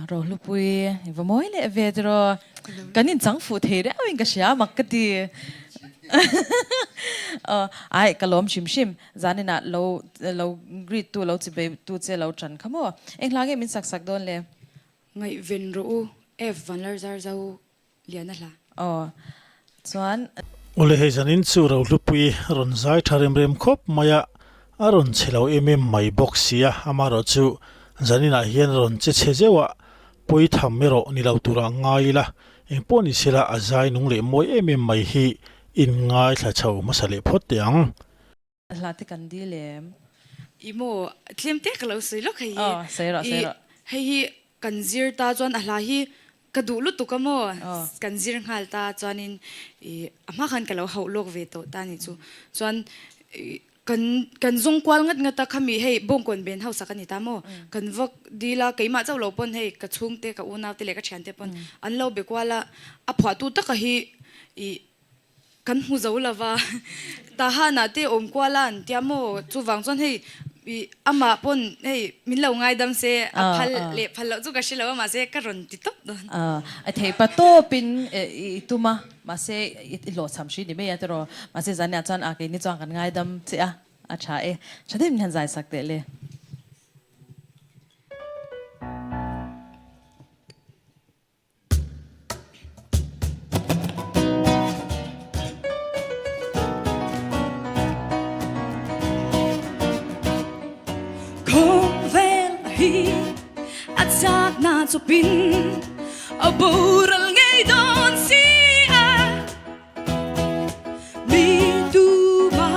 Rohlupuii và mỗi lẽ về rồi cái nhìn chẳng phụ thế đấy anh cái gì mặc cái gì ai cái lom shim shim za nên là lâu lâu greet tu lâu chỉ về tu chỉ lâu chân không à anh lagi mình sắc sắc đón lẽ ngai ven ro f van lar zar zau lian la chuan ole he janin chu Rohlupuii ron zai tharim rem khop maya aron chelo mai boxia amaro chu janina hian ron che chejewa poi thammero nilau tura ngai la engponi sila azai nung le moi mai hi in ngai thla chho masale photiang la te kan di le imo tlem te kalo sei lo khai sei ro hei kanzir ta chuan a hla hi kadu lu tu kamo kanzir ngal ta chuanin ama khan kalo hau lok ve to ta ni chu chuan kan zung kwal ngat ta khami hei bongkon ben hau sakani ta mo kan vak dila keima chaw lo pon hei ka chung te ka unaw te le ka thian te pon an lo be kwala a phwa tu ta ka hi kan hu zo lawa ta ha na te om kwala an tiamo chu wang chon hei ama pon hei min lo ngai dam se a phal lo chu ka shilo ma se ka ron ti top don a thei pa to pin ituma ma se lo cham shi ni me ya tro ma se zania chan a ke ni chang kan ngai dam che a cha e chadem nhan zai sak te le Atsak na chupin aboral ngay don siya mi duba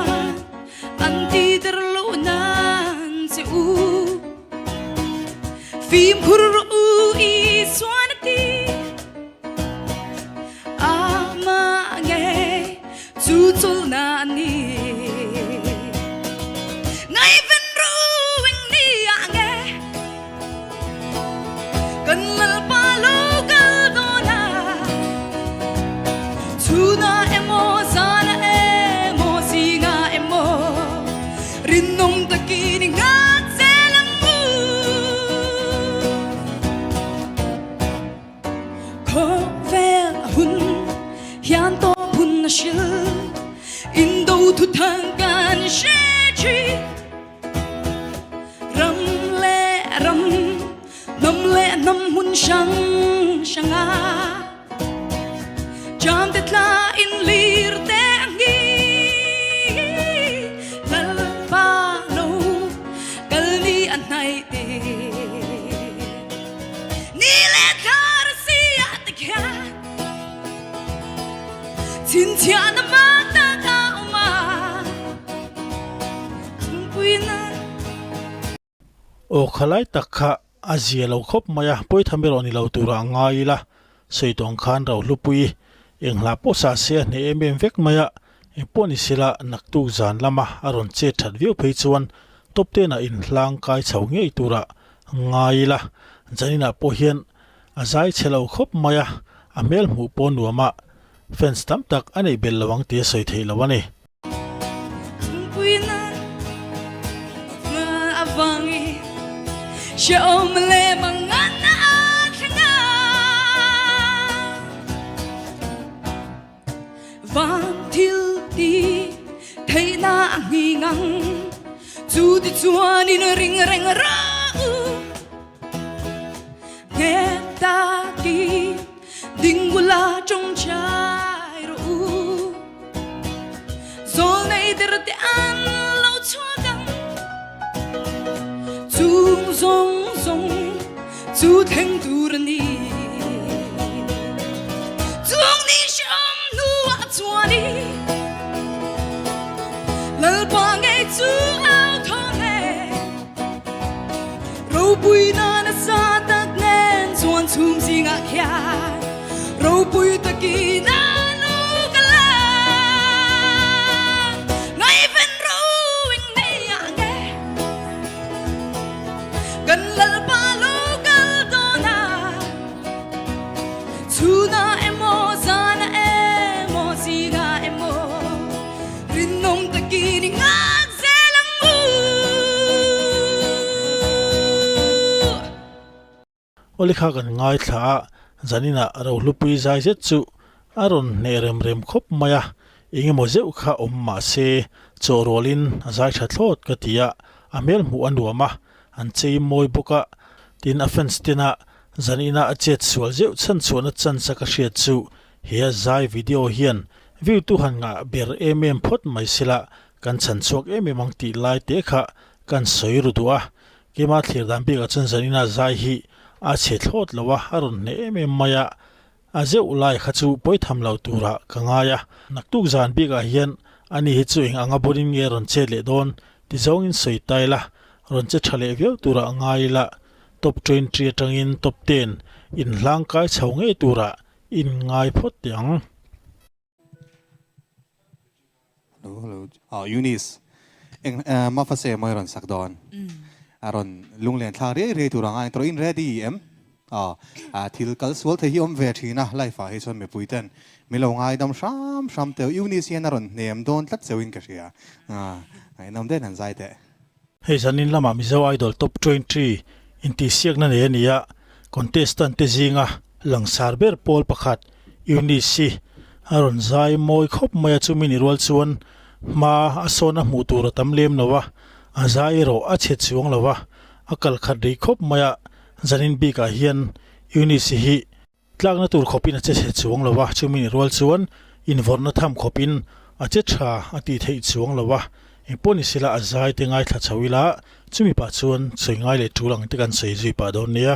anti derlonan si u fim kurru i swanati ama ngay chuchul na ni ngay in đâu thu thang can sẽ chi ram lệ năm hun sang sang a jam te tla in lir te ngi lal pa lo kal ni an nai te ni le thar si at kya tin tia na ma ta ka ma o khalai takha azia lo khop maya poi thamero ni lo tura ngai la seitong khan Rohlupuii engla posa se ne emem vek maya poni sila naktu zan lama aron che that view phei chuan topte na in hlang kai chho ngei tura ngai la janina po hian azai chelo khop maya amel mu ponuama fence tam tak anei bel lawang te soi thei lawani Shom le mangana thanga van til ti thei na ngi ngang chu ti chuan in ring reng ra nghe ta ki ding gula trong chai ru zol nei der te an lo chua dang chung zong zu theng tu ni chung ni sham nu a chua ni lal pa ngai chu ao thong he Rohlupuii na na sa tak nen chuan chum singa khya Rohlupuii taki na nu kala ngai ven ro wing nei a nge kan lal pa Tuna emo zana emo siga emo rinom takini ngak zelangu oli kha kan ngai thla zanina rohlupui zai zet chu aron ne rem khop maya inge mo zeuh kha ma se chorolin azai tha thlot ka tia amel mu anuama an chei moi boka tin offense tina zanina achet sual zeuh chan chuana chan saka hriat chu hia zai video hian view tu han nga ber phot mai sila kan chan chuak ang ti lai te kha kan soi rudua kema thlir dam bi ga chan zanina zai hi a che thlot lawa aron ne maya a zeuh lai kha chu poi tham lo tura kangaya naktuk zan bi ga hian ani hi chu anga borin nge ron che le don ti zong in soi taila ron che thale veu tura ngai la top 20 tangin top 10 in hlang kai chhawnge tura in ngai phot yang hello Eunice ma fa se moi ron sakdon aron lunglen thla re turanga intro in ready thil kal swal the hi om ve thina life hi chon me puiten milo ngai dam sham te Eunice hian aron nem don tlat chewin ka ria ai nam den an zai te hei zanin lama mizo idol top 20 inti siak na ne nia contestant te zinga langsar ber pol pakhat Eunice aron zai moi khop maya chumini rol chuan ma asona mu tur tamlem lawa azai ro a che chuang lawa akal khat ri khop maya zanin bi ka hian Eunice hi tlakna tur khopin a che chuang lawa chumini rol chuan in vorna tham khopin a che tha ati thei chuang lawa poni sila azai te ngai thla chawila chumi pa chuan chei ngai le tulang te kan sei zui pa don nia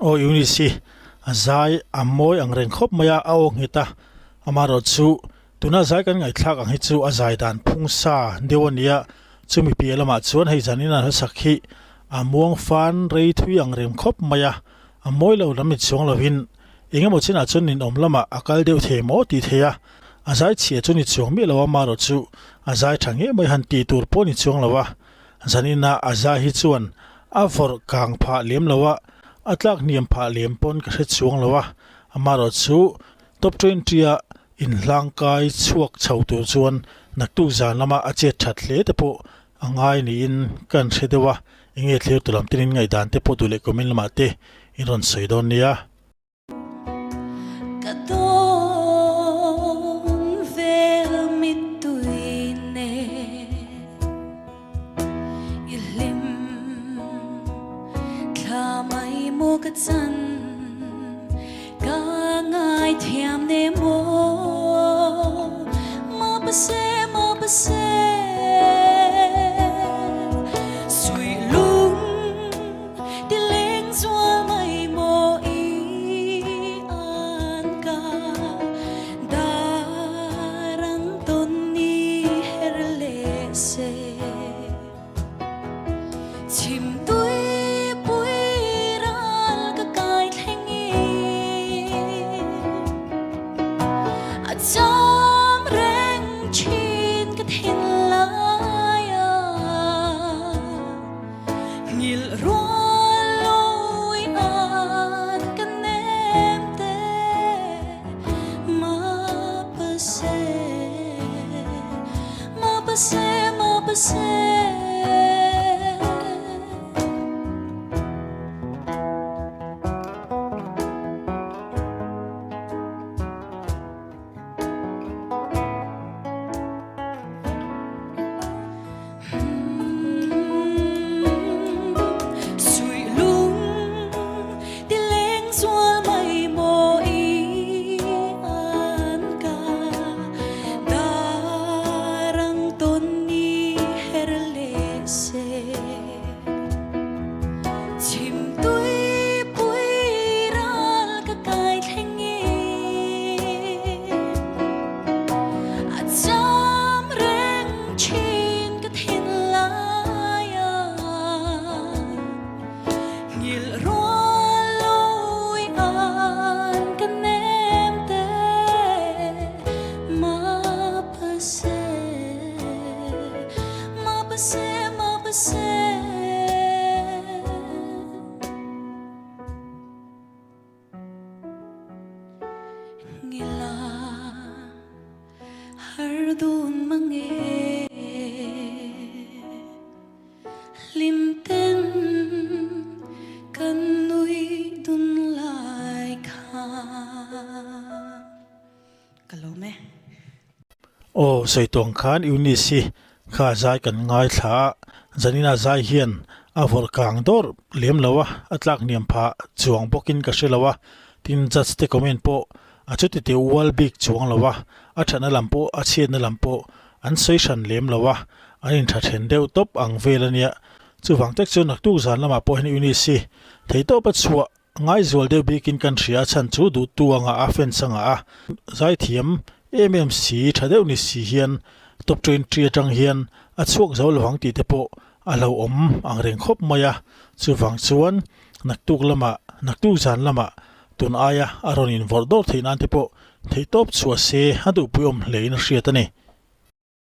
o Eunice azai amoi ang reng khop maya awng hita amaro chu tuna zai kan ngai thlak ang hi chu azai dan phungsa dewania chumi pi lama chuan hei zanina na sakhi amuang fan rei thui ang rem khop maya amoi lo lamit chuang lovin engemaw china chun in om lama akal deuh themo ti theya azai chhia chuni chuang mi lo amaro chu azai thange mai han ti tur poni chuang lawa zanina azai hi chuan afor kang pha lem lawa atlak niam pha lem pon ka hret chuang lawa amaro chu top 20 a in langkai chuak chho tur chuan naktu zan lama ache that hle te po angai ni in kan hredewa enge thlir tulam tin ngai dan te po dule komin lama te in ron soidon nia Kadon vel mitu ô sei tong khan Eunice kha zai kan ngai thla zanina zai hian a vor kang dor lem lawa atlak niam pha chuang bokin ka shelawa tin judge te comment po achuti te wal big chuang lawa a thana lampo a chen na lampo an session lem lawa anin tha then deu top ang velania chuwang tek chu nak tu zan lama po hin Eunice theito pa chuwa ngai zol deu bikin kan thria chan chu du tuanga a fen sanga a zai thiam MMC thadeu ni si hian top train tri atang hian a chuak zo lawang ti te po alo om ang reng khop maya chuwang chuan naktuk lama naktu zan lama tun aya aron in vordor theinan te po theitop chua se hadu puom lein hriat ani